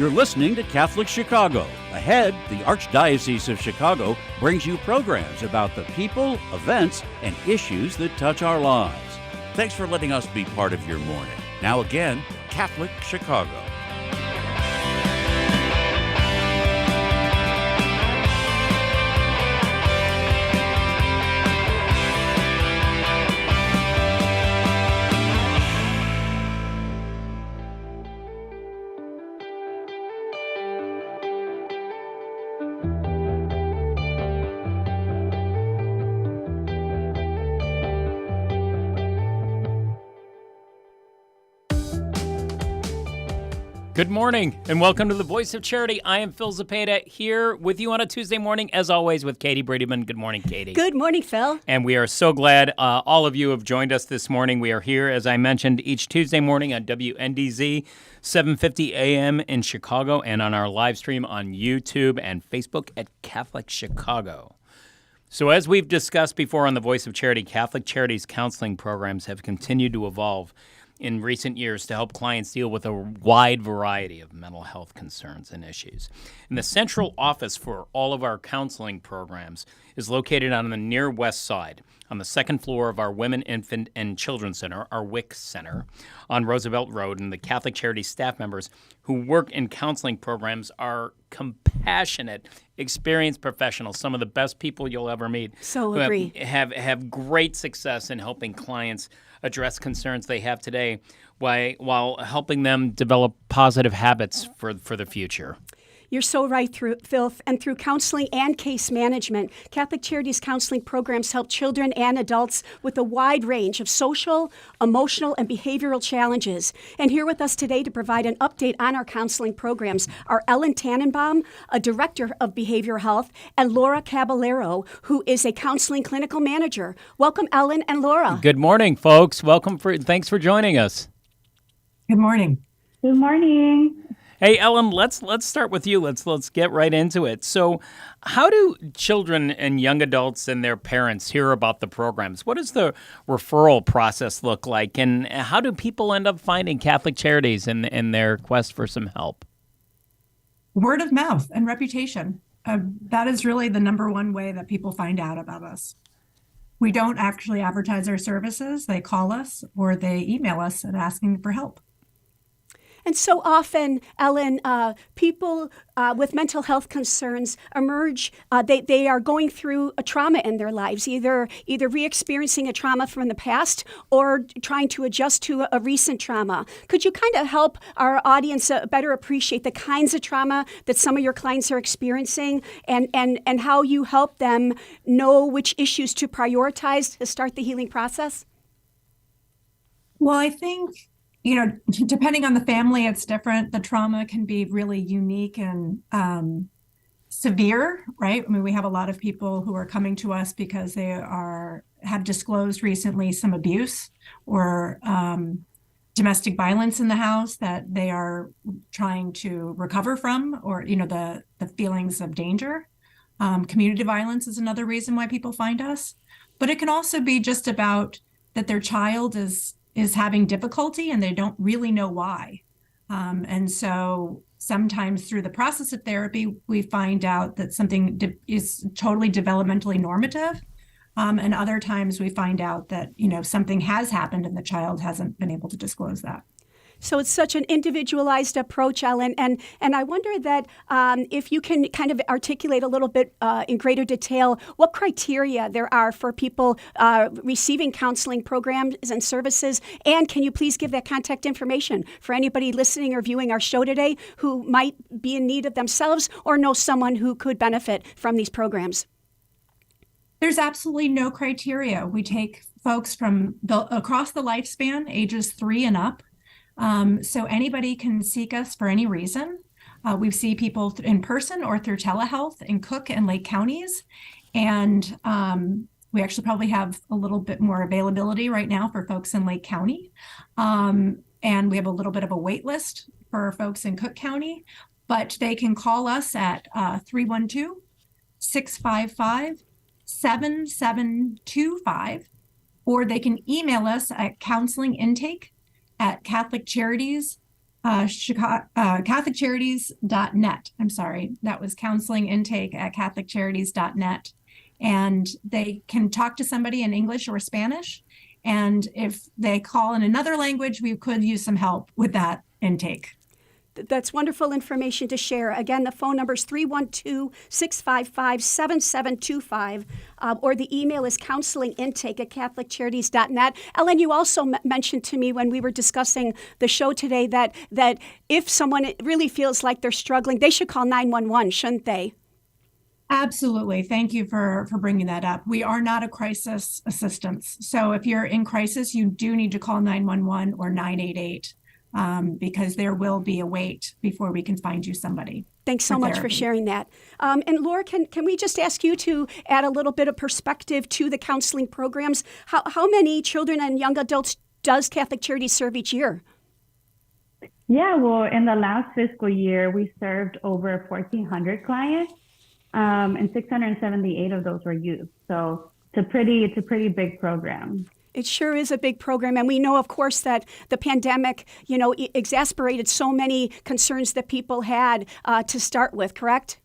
You're listening to Catholic Chicago. Ahead, the Archdiocese of Chicago brings you programs about the people, events, and issues that touch our lives. Thanks for letting us be part of your morning. Now again, Catholic Chicago. Good morning, and welcome to the Voice of Charity. I am Phil Zepeda, here with you on a Tuesday morning, as always, with Katie Bradyman. Good morning, Katie. Good morning, Phil. And we are so glad all of you have joined us this morning. We are here, as I mentioned, each Tuesday morning on WNDZ, 7:50 a.m. in Chicago, and on our live stream on YouTube and Facebook at Catholic Chicago. So as we've discussed before on the Voice of Charity, Catholic Charity's counseling programs have continued to evolve in recent years to help clients deal with a wide variety of mental health concerns and issues. And the central office for all of our counseling programs is located on the near west side, on the second floor of our Women, Infant, and Children's Center, our WIC Center, on Roosevelt Road. And the Catholic Charity staff members who work in counseling programs are compassionate, experienced professionals, some of the best people you'll ever meet. So agree. Have great success in helping clients address concerns they have today while helping them develop positive habits for the future. You're so right, Phil. And through counseling and case management, Catholic Charities counseling programs help children and adults with a wide range of social, emotional, and behavioral challenges. And here with us today to provide an update on our counseling programs are Ellen Tannenbaum, a director of behavioral health, and Laura Caballero, who is a counseling clinical manager. Welcome, Ellen and Laura. Good morning, folks. Thanks for joining us. Good morning. Good morning. Hey, Ellen, let's start with you. Let's get right into it. So, how do children and young adults and their parents hear about the programs? What does the referral process look like, and how do people end up finding Catholic Charities in their quest for some help? Word of mouth and reputation. That is really the number one way that people find out about us. We don't actually advertise our services. They call us or they email us and asking for help. And so often, Ellen, people with mental health concerns emerge. They are going through a trauma in their lives, either re-experiencing a trauma from the past or trying to adjust to a recent trauma. Could you kind of help our audience better appreciate the kinds of trauma that some of your clients are experiencing and how you help them know which issues to prioritize to start the healing process? Well, I think, depending on the family, it's different. The trauma can be really unique and severe, right? I mean, we have a lot of people who are coming to us because they have disclosed recently some abuse or domestic violence in the house that they are trying to recover from, or, the feelings of danger. Community violence is another reason why people find us. But it can also be just about that their child is having difficulty and they don't really know why. And so sometimes through the process of therapy, we find out that something is totally developmentally normative. And other times we find out that, something has happened and the child hasn't been able to disclose that. So it's such an individualized approach, Ellen. And I wonder that if you can kind of articulate a little bit in greater detail what criteria there are for people receiving counseling programs and services. And can you please give that contact information for anybody listening or viewing our show today who might be in need of themselves or know someone who could benefit from these programs? There's absolutely no criteria. We take folks from across the lifespan, ages 3 and up. So anybody can seek us for any reason. We see people in person or through telehealth in Cook and Lake counties. And we actually probably have a little bit more availability right now for folks in Lake County. And we have a little bit of a wait list for folks in Cook County. But they can call us at 312-655-7725, or they can email us at counselingintake@catholiccharities.org. CatholicCharities.net. I'm sorry, that was counseling intake at CatholicCharities.net. And they can talk to somebody in English or Spanish. And if they call in another language, we could use some help with that intake. That's wonderful information to share. Again, the phone number is 312-655-7725, or the email is counselingintake@catholiccharities.net. Ellen, you also mentioned to me when we were discussing the show today that if someone really feels like they're struggling, they should call 911, shouldn't they? Absolutely. Thank you for bringing that up. We are not a crisis assistance. So if you're in crisis, you do need to call 911 or 988. Because there will be a wait before we can find you somebody. Thanks so much for sharing that. And Laura, can we just ask you to add a little bit of perspective to the counseling programs? How many children and young adults does Catholic Charities serve each year? Yeah, well, in the last fiscal year, we served over 1,400 clients, and 678 of those were youth. So it's a pretty big program. It sure is a big program. And we know, of course, that the pandemic, exasperated so many concerns that people had to start with, correct?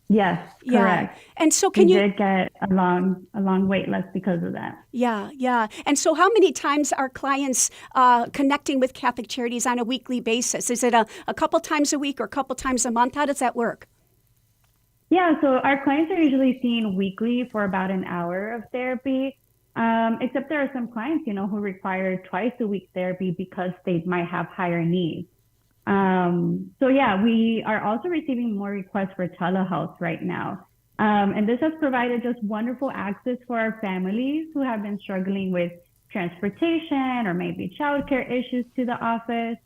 Yes, correct. Yeah. And so we did get a long wait list because of that. Yeah. And so how many times are clients connecting with Catholic Charities on a weekly basis? Is it a couple times a week or a couple times a month? How does that work? Yeah, so our clients are usually seen weekly for about an hour of therapy. Except there are some clients, who require twice a week therapy because they might have higher needs. So yeah, we are also receiving more requests for telehealth right now. And this has provided just wonderful access for our families who have been struggling with transportation or maybe childcare issues to the office.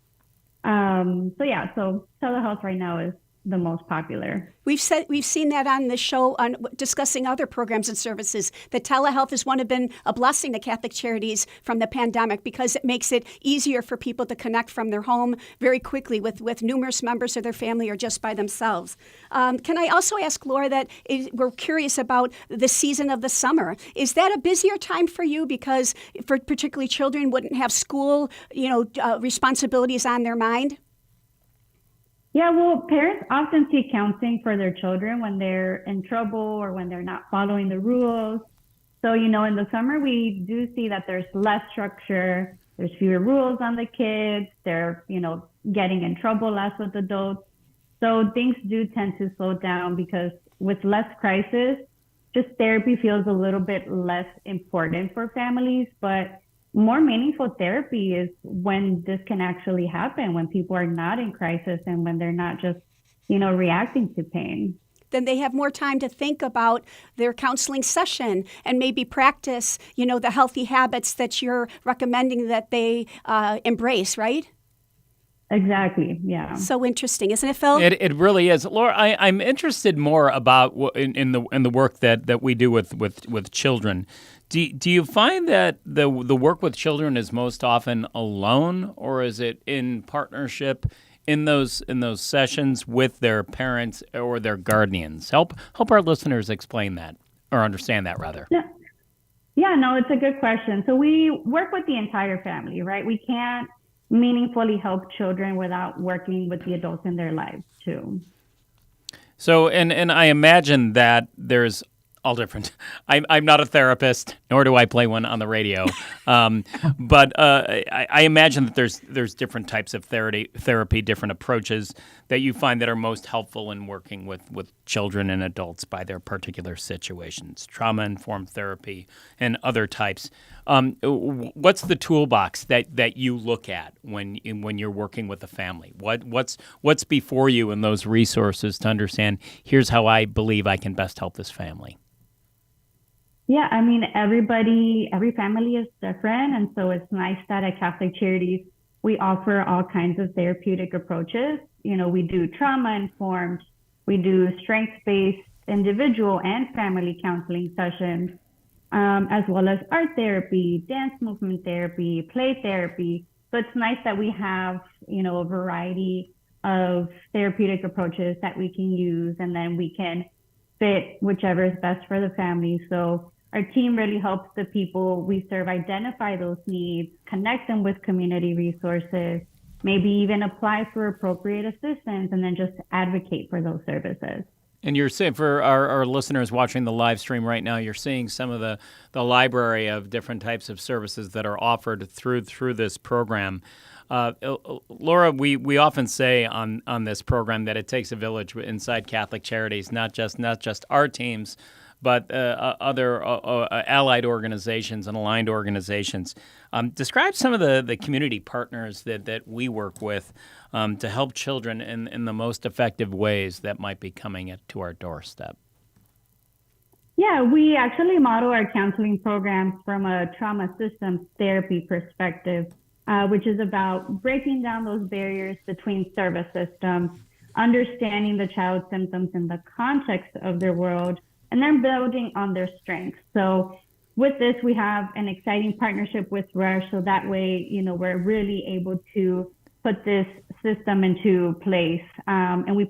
So telehealth right now is the most popular. We've seen that on the show on discussing other programs and services. That telehealth has been a blessing to Catholic Charities from the pandemic because it makes it easier for people to connect from their home very quickly with numerous members of their family or just by themselves. Can I also ask Laura we're curious about the season of the summer. Is that a busier time for you because for particularly children wouldn't have school, responsibilities on their mind? Yeah, well, parents often seek counseling for their children when they're in trouble or when they're not following the rules. So, in the summer, we do see that there's less structure, there's fewer rules on the kids, they're, getting in trouble less with adults. So things do tend to slow down because with less crisis, just therapy feels a little bit less important for families, but more meaningful therapy is when this can actually happen, when people are not in crisis and when they're not just, reacting to pain. Then they have more time to think about their counseling session and maybe practice, the healthy habits that you're recommending that they embrace, right? Exactly. Yeah. So interesting, isn't it, Phil? It really is, Laura. I'm interested more about in the work that we do with children. Do you find that the work with children is most often alone, or is it in partnership in those sessions with their parents or their guardians? Help our listeners explain that or understand that rather. Yeah, no, it's a good question. So we work with the entire family, right? We can't meaningfully help children without working with the adults in their lives too. So, and I imagine that there's all different. I'm not a therapist, nor do I play one on the radio. But I imagine that there's different types of therapy, different approaches that you find that are most helpful in working with children and adults by their particular situations, trauma-informed therapy and other types. What's the toolbox that you look at when you're working with a family? What's before you in those resources to understand, here's how I believe I can best help this family? Yeah, I mean, every family is different. And so it's nice that at Catholic Charities, we offer all kinds of therapeutic approaches. We do trauma-informed, we do strength-based individual and family counseling sessions, as well as art therapy, dance movement therapy, play therapy. So it's nice that we have, a variety of therapeutic approaches that we can use, and then we can fit whichever is best for the family. So our team really helps the people we serve identify those needs, connect them with community resources, maybe even apply for appropriate assistance, and then just advocate for those services. And you're saying, for our listeners watching the live stream right now, you're seeing some of the library of different types of services that are offered through this program. Laura, we often say on this program that it takes a village inside Catholic Charities, not just our teams, but other allied organizations and aligned organizations. Describe some of the community partners that we work with to help children in the most effective ways that might be coming to our doorstep. Yeah, we actually model our counseling programs from a trauma systems therapy perspective, which is about breaking down those barriers between service systems, understanding the child's symptoms in the context of their world, and then building on their strengths. So with this, we have an exciting partnership with Rush. So that way, we're really able to put this system into place. And we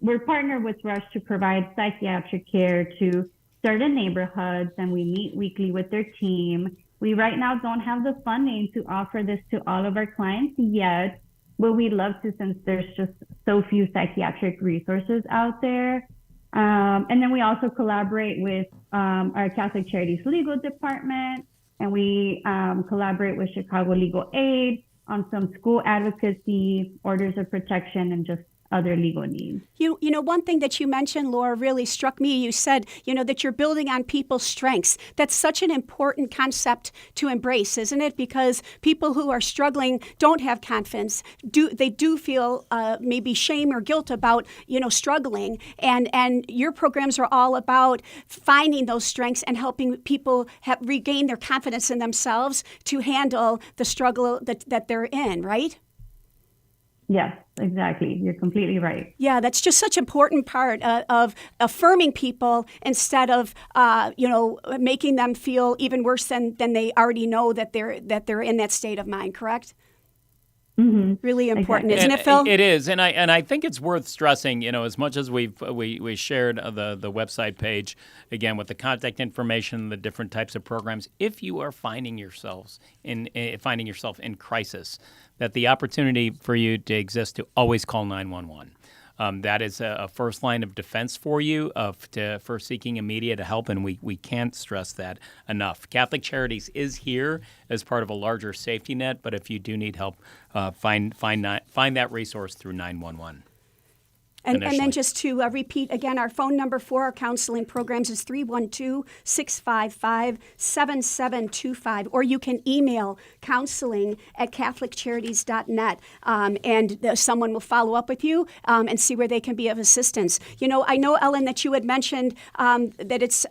we're partnered with Rush to provide psychiatric care to certain neighborhoods, and we meet weekly with their team. We right now don't have the funding to offer this to all of our clients yet, but we'd love to, since there's just so few psychiatric resources out there. And then we also collaborate with our Catholic Charities legal department, and we collaborate with Chicago Legal Aid on some school advocacy, orders of protection, and just other legal needs. You know, one thing that you mentioned, Laura, really struck me. You said, that you're building on people's strengths. That's such an important concept to embrace, isn't it? Because people who are struggling don't have confidence. They do feel maybe shame or guilt about, struggling. And your programs are all about finding those strengths and helping people regain their confidence in themselves to handle the struggle that they're in, right? Yes, exactly. You're completely right. Yeah, that's just such an important part of affirming people instead of, making them feel even worse than they already know that they're in that state of mind. Correct? Mm-hmm. Really important, Exactly. isn't it, Phil? It is, and I think it's worth stressing. As much as we shared the website page again with the contact information, the different types of programs. If you are finding yourself in crisis, that the opportunity for you to exist to always call 911. That is a first line of defense for you for seeking immediate help, and we can't stress that enough. Catholic Charities is here as part of a larger safety net, but if you do need help, find that resource through 911. And then just to repeat again, our phone number for our counseling programs is 312-655-7725, or you can email counseling@catholiccharities.net, and someone will follow up with you and see where they can be of assistance. I know, Ellen, that you had mentioned that it's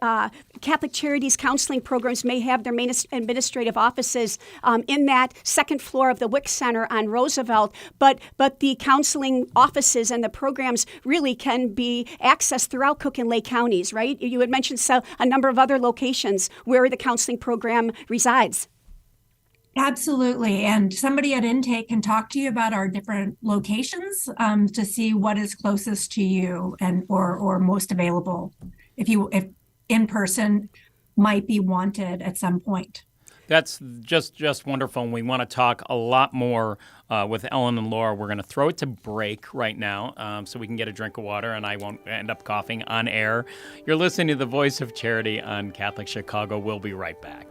Catholic Charities counseling programs may have their main administrative offices in that second floor of the WIC Center on Roosevelt, but the counseling offices and the programs really can be accessed throughout Cook and Lake counties, right? You had mentioned a number of other locations where the counseling program resides. Absolutely. And somebody at Intake can talk to you about our different locations to see what is closest to you and or most available if in person might be wanted at some point. That's just wonderful, and we want to talk a lot more with Ellen and Laura. We're going to throw it to break right now so we can get a drink of water and I won't end up coughing on air. You're listening to The Voice of Charity on Catholic Chicago. We'll be right back.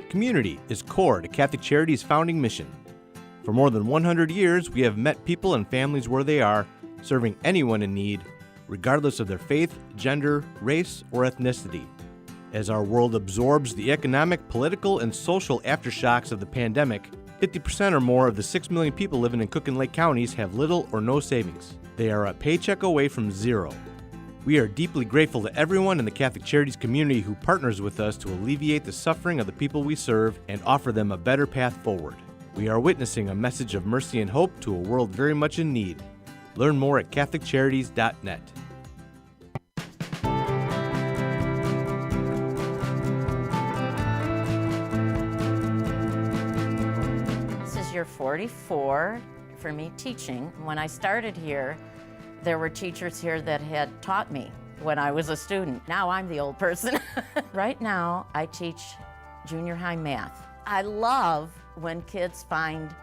Community is core to Catholic Charities' founding mission. For more than 100 years, we have met people and families where they are, serving anyone in need, regardless of their faith, gender, race, or ethnicity. As our world absorbs the economic, political, and social aftershocks of the pandemic, 50% or more of the 6 million people living in Cook and Lake counties have little or no savings. They are a paycheck away from zero. We are deeply grateful to everyone in the Catholic Charities community who partners with us to alleviate the suffering of the people we serve and offer them a better path forward. We are witnessing a message of mercy and hope to a world very much in need. Learn more at CatholicCharities.net. This is year 44 for me teaching. When I started here, there were teachers here that had taught me when I was a student. Now I'm the old person. Right now, I teach junior high math. I love when kids find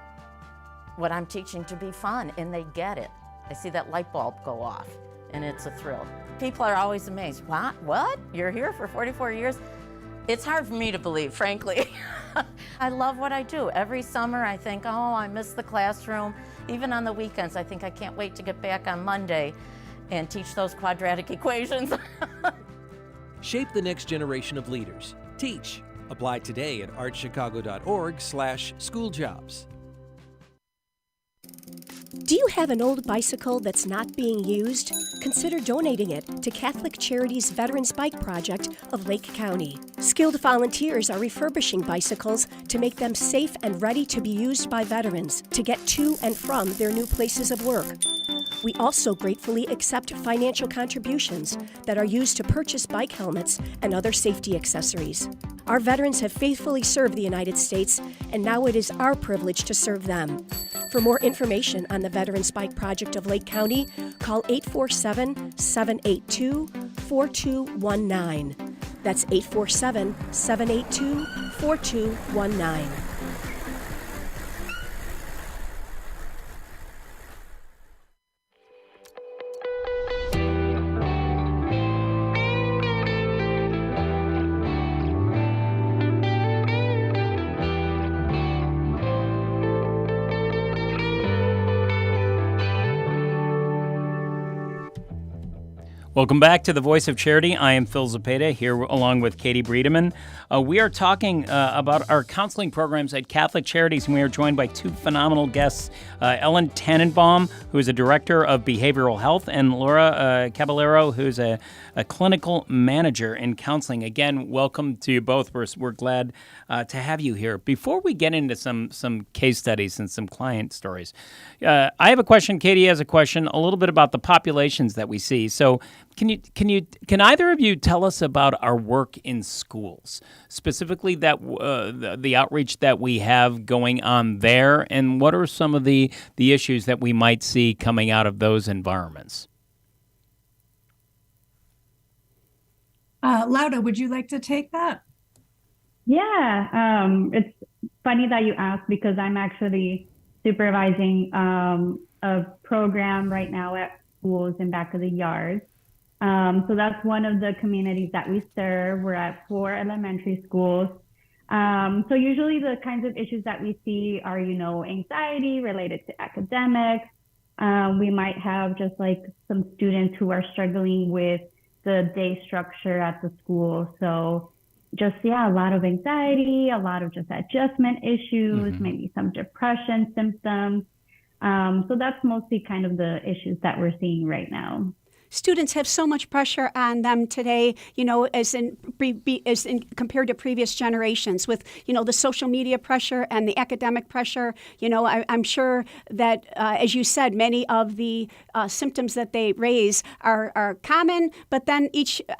what I'm teaching to be fun and they get it. I see that light bulb go off and it's a thrill. People are always amazed. What? You're here for 44 years? It's hard for me to believe, frankly. I love what I do. Every summer I think, oh, I miss the classroom. Even on the weekends, I think I can't wait to get back on Monday and teach those quadratic equations. Shape the next generation of leaders. Teach. Apply today at archchicago.org/schooljobs. Do you have an old bicycle that's not being used? Consider donating it to Catholic Charities Veterans Bike Project of Lake County. Skilled volunteers are refurbishing bicycles to make them safe and ready to be used by veterans to get to and from their new places of work. We also gratefully accept financial contributions that are used to purchase bike helmets and other safety accessories. Our veterans have faithfully served the United States, and now it is our privilege to serve them. For more information on the Veterans Bike Project of Lake County, call 847-782-4219. That's 847-782-4219. Welcome back to the Voice of Charity. I am Phil Zepeda here along with Katie Breedeman. We are talking about our counseling programs at Catholic Charities, and we are joined by two phenomenal guests, Ellen Tannenbaum, who is a director of behavioral health, and Laura Caballero, who's a clinical manager in counseling. Again, welcome to you both. We're glad to have you here. Before we get into some case studies and some client stories, I have a question. Katie has a question, a little bit about the populations that we see. So can either of you tell us about our work in schools, specifically that the outreach that we have going on there, and what are some of the issues that we might see coming out of those environments? Lauda, would you like to take that? Yeah, it's funny that you asked because I'm actually supervising a program right now at schools in Back of the Yard. So that's one of the communities that we serve. We're at 4 elementary schools. So usually the kinds of issues that we see are, anxiety related to academics. We might have just like some students who are struggling with the day structure at the school. So just, a lot of anxiety, a lot of just adjustment issues, maybe some depression symptoms. So that's mostly kind of the issues that we're seeing right now. Students have so much pressure on them today, as in compared to previous generations with, the social media pressure and the academic pressure. I'm sure that, as you said, many of the symptoms that they raise are common, but then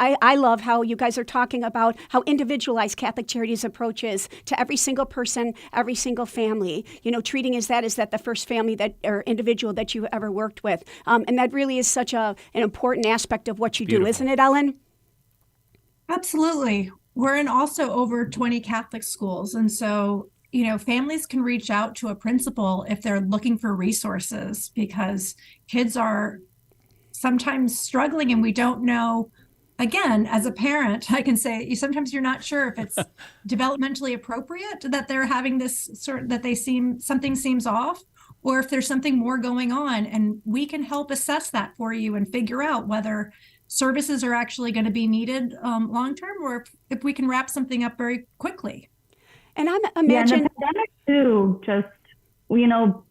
I love how you guys are talking about how individualized Catholic Charities approach is to every single person, every single family, treating as that the first family that or individual that you ever worked with. And that really is such an important aspect of what you do, isn't it, Ellen? Absolutely. We're in also over 20 Catholic schools. And so, families can reach out to a principal if they're looking for resources because kids are sometimes struggling and we don't know. Again, as a parent, I can say sometimes you're not sure if it's developmentally appropriate that they're having this something seems off, or if there's something more going on, and we can help assess that for you and figure out whether services are actually going to be needed long-term, or if we can wrap something up very quickly. And I'm imagine the pandemic too just,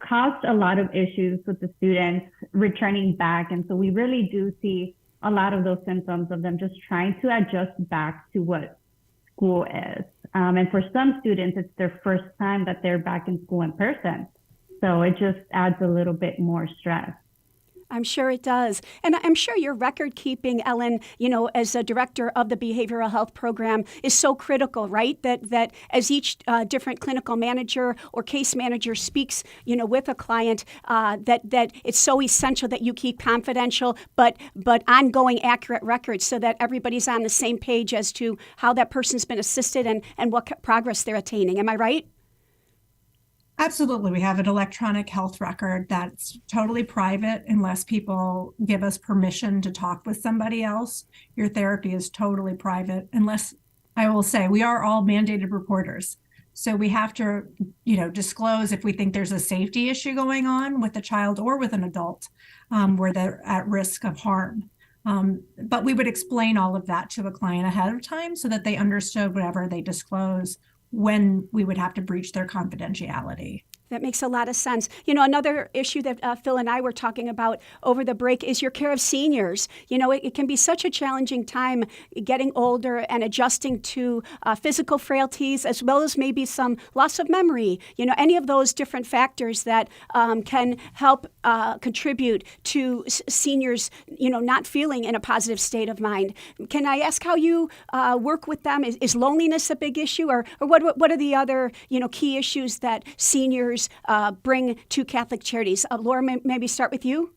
caused a lot of issues with the students returning back. And so we really do see a lot of those symptoms of them just trying to adjust back to what school is. And for some students, it's their first time that they're back in school in person. So it just adds a little bit more stress. I'm sure it does. And I'm sure your record keeping, Ellen, as a director of the behavioral health program is so critical, right? That as each different clinical manager or case manager speaks, with a client, that it's so essential that you keep confidential but ongoing accurate records so that everybody's on the same page as to how that person's been assisted and what progress they're attaining. Am I right? Absolutely. We have an electronic health record that's totally private unless people give us permission to talk with somebody else. Your therapy is totally private unless, I will say, we are all mandated reporters. So we have to, disclose if we think there's a safety issue going on with a child or with an adult where they're at risk of harm. But we would explain all of that to a client ahead of time so that they understood whatever they disclose when we would have to breach their confidentiality. That makes a lot of sense. Another issue that Phil and I were talking about over the break is your care of seniors. It can be such a challenging time getting older and adjusting to physical frailties as well as maybe some loss of memory. Any of those different factors that can help contribute to seniors, not feeling in a positive state of mind. Can I ask how you work with them? Is loneliness a big issue, or what are the other key issues that seniors bring to Catholic Charities? Laura, maybe start with you.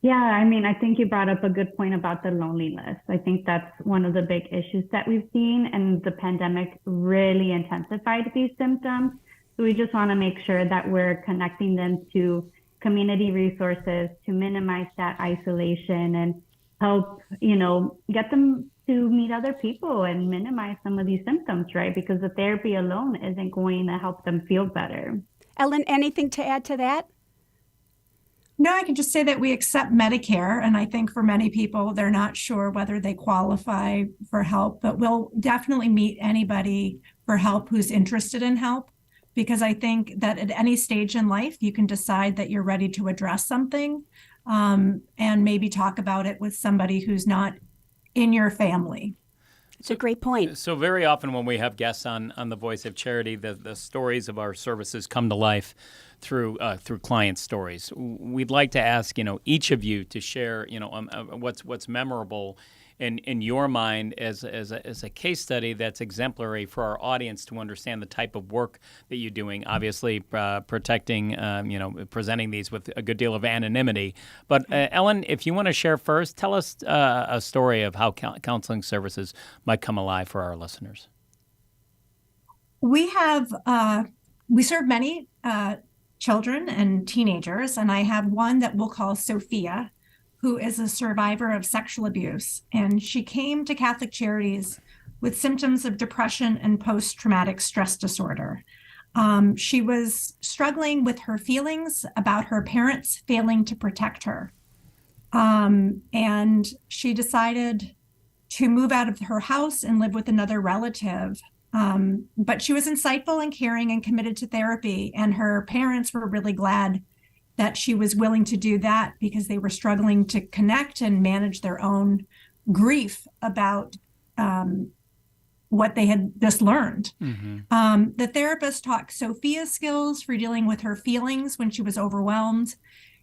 Yeah, I think you brought up a good point about the loneliness. I think that's one of the big issues that we've seen, and the pandemic really intensified these symptoms. So we just want to make sure that we're connecting them to community resources to minimize that isolation and help, get them to meet other people and minimize some of these symptoms, right? Because the therapy alone isn't going to help them feel better. Ellen, anything to add to that? No, I can just say that we accept Medicare. And I think for many people, they're not sure whether they qualify for help, but we'll definitely meet anybody for help who's interested in help. Because I think that at any stage in life, you can decide that you're ready to address something and maybe talk about it with somebody who's not in your family. It's a great point. So very often when we have guests on The Voice of Charity, the stories of our services come to life through client stories. We'd like to ask, each of you to share, what's memorable in your mind as a case study that's exemplary for our audience to understand the type of work that you're doing. Obviously, protecting, presenting these with a good deal of anonymity. But Ellen, if you want to share first, tell us a story of how counseling services might come alive for our listeners. We serve many children and teenagers, and I have one that we'll call Sophia, who is a survivor of sexual abuse. And she came to Catholic Charities with symptoms of depression and post-traumatic stress disorder. She was struggling with her feelings about her parents failing to protect her. And she decided to move out of her house and live with another relative. But she was insightful and caring and committed to therapy. And her parents were really glad that she was willing to do that because they were struggling to connect and manage their own grief about what they had just learned. Mm-hmm. The therapist taught Sophia skills for dealing with her feelings when she was overwhelmed.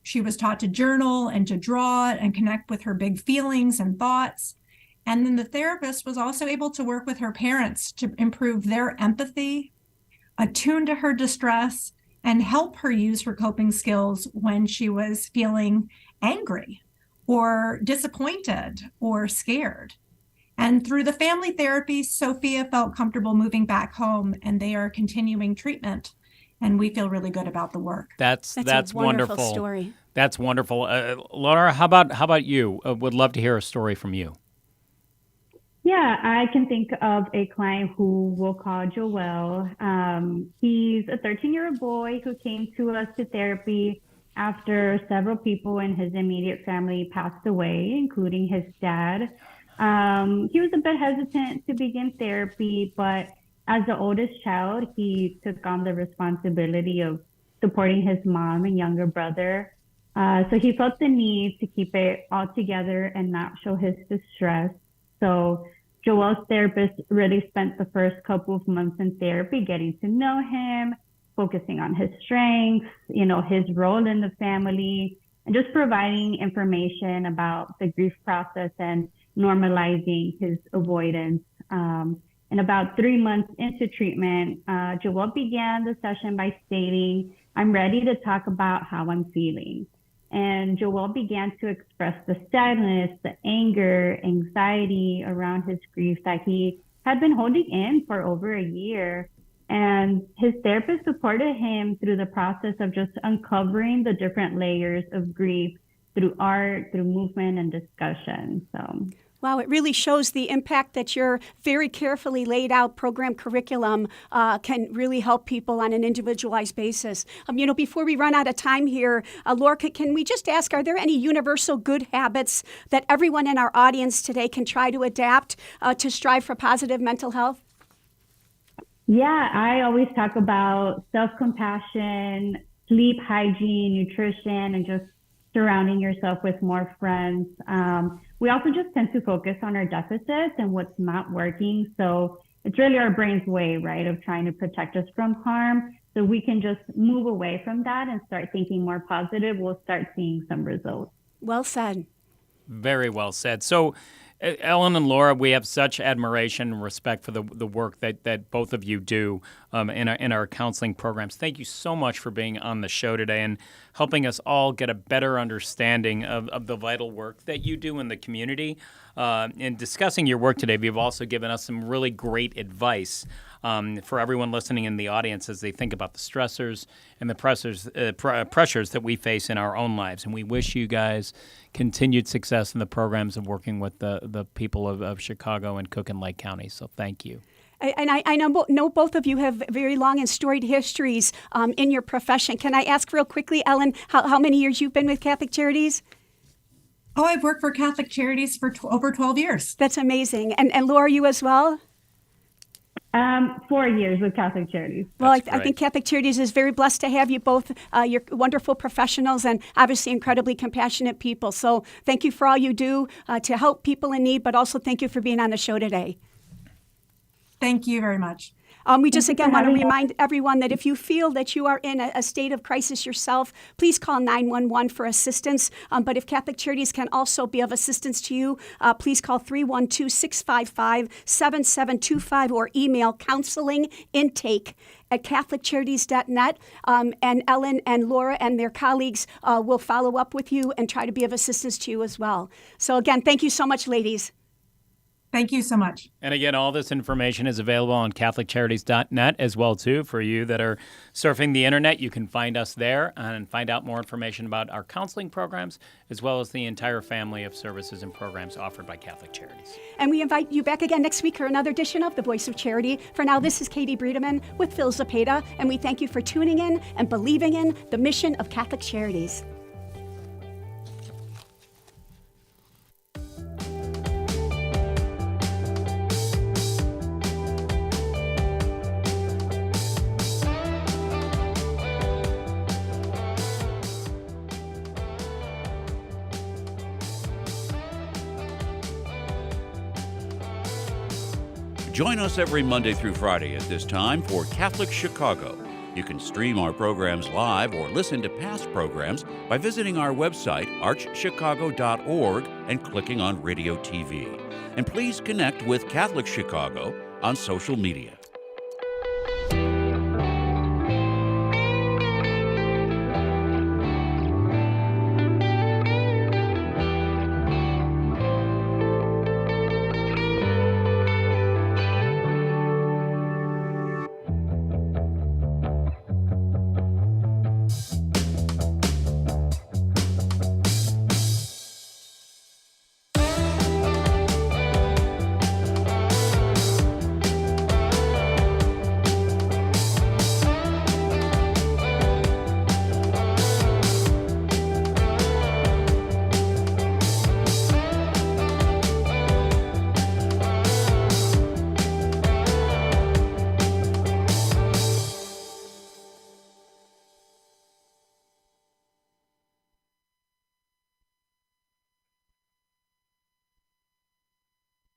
She was taught to journal and to draw and connect with her big feelings and thoughts. And then the therapist was also able to work with her parents to improve their empathy, attune to her distress, and help her use her coping skills when she was feeling angry or disappointed or scared. And through the family therapy, Sophia felt comfortable moving back home, and they are continuing treatment. And we feel really good about the work. That's a wonderful wonderful story. That's wonderful. Laura, how about you? Would love to hear a story from you. Yeah, I can think of a client who we'll call Joel. He's a 13-year-old boy who came to us to therapy after several people in his immediate family passed away, including his dad. He was a bit hesitant to begin therapy, but as the oldest child, he took on the responsibility of supporting his mom and younger brother. So he felt the need to keep it all together and not show his distress. So Joel's therapist really spent the first couple of months in therapy getting to know him, focusing on his strengths, his role in the family, and just providing information about the grief process and normalizing his avoidance. And about 3 months into treatment, Joel began the session by stating, "I'm ready to talk about how I'm feeling." And Joel began to express the sadness, the anger, anxiety around his grief that he had been holding in for over a year. And his therapist supported him through the process of just uncovering the different layers of grief through art, through movement, and discussion. So. Wow, it really shows the impact that your very carefully laid out program curriculum can really help people on an individualized basis. Before we run out of time here, Laura, can we just ask, are there any universal good habits that everyone in our audience today can try to adapt to strive for positive mental health? Yeah, I always talk about self-compassion, sleep hygiene, nutrition, and just surrounding yourself with more friends. We also just tend to focus on our deficits and what's not working. So it's really our brain's way, right, of trying to protect us from harm. So we can just move away from that and start thinking more positive. We'll start seeing some results. Well said. Very well said. So, Ellen and Laura, we have such admiration and respect for the work that both of you do in our counseling programs. Thank you so much for being on the show today and helping us all get a better understanding of the vital work that you do in the community. In discussing your work today, you've also given us some really great advice for everyone listening in the audience as they think about the stressors and the pressures that we face in our own lives. And we wish you guys continued success in the programs of working with the people of Chicago and Cook and Lake County. So thank you. And I know both of you have very long and storied histories in your profession. Can I ask real quickly, Ellen, how many years you've been with Catholic Charities? Oh, I've worked for Catholic Charities for over 12 years. That's amazing. And Laura, you as well? 4 years with Catholic Charities. Well, I think Catholic Charities is very blessed to have you both. You're wonderful professionals and obviously incredibly compassionate people. So thank you for all you do to help people in need, but also thank you for being on the show today. Thank you very much. We just again want to remind everyone that if you feel that you are in a state of crisis yourself, please call 911 for assistance. But if Catholic Charities can also be of assistance to you, please call 312-655-7725 or email counselingintake@catholiccharities.net. And Ellen and Laura and their colleagues will follow up with you and try to be of assistance to you as well. So again, thank you so much, ladies. Thank you so much. And again, all this information is available on CatholicCharities.net as well, too. For you that are surfing the internet, you can find us there and find out more information about our counseling programs, as well as the entire family of services and programs offered by Catholic Charities. And we invite you back again next week for another edition of The Voice of Charity. For now, this is Katie Breedeman with Phil Zapata, and we thank you for tuning in and believing in the mission of Catholic Charities. Join us every Monday through Friday at this time for Catholic Chicago. You can stream our programs live or listen to past programs by visiting our website, archchicago.org, and clicking on Radio TV. And please connect with Catholic Chicago on social media.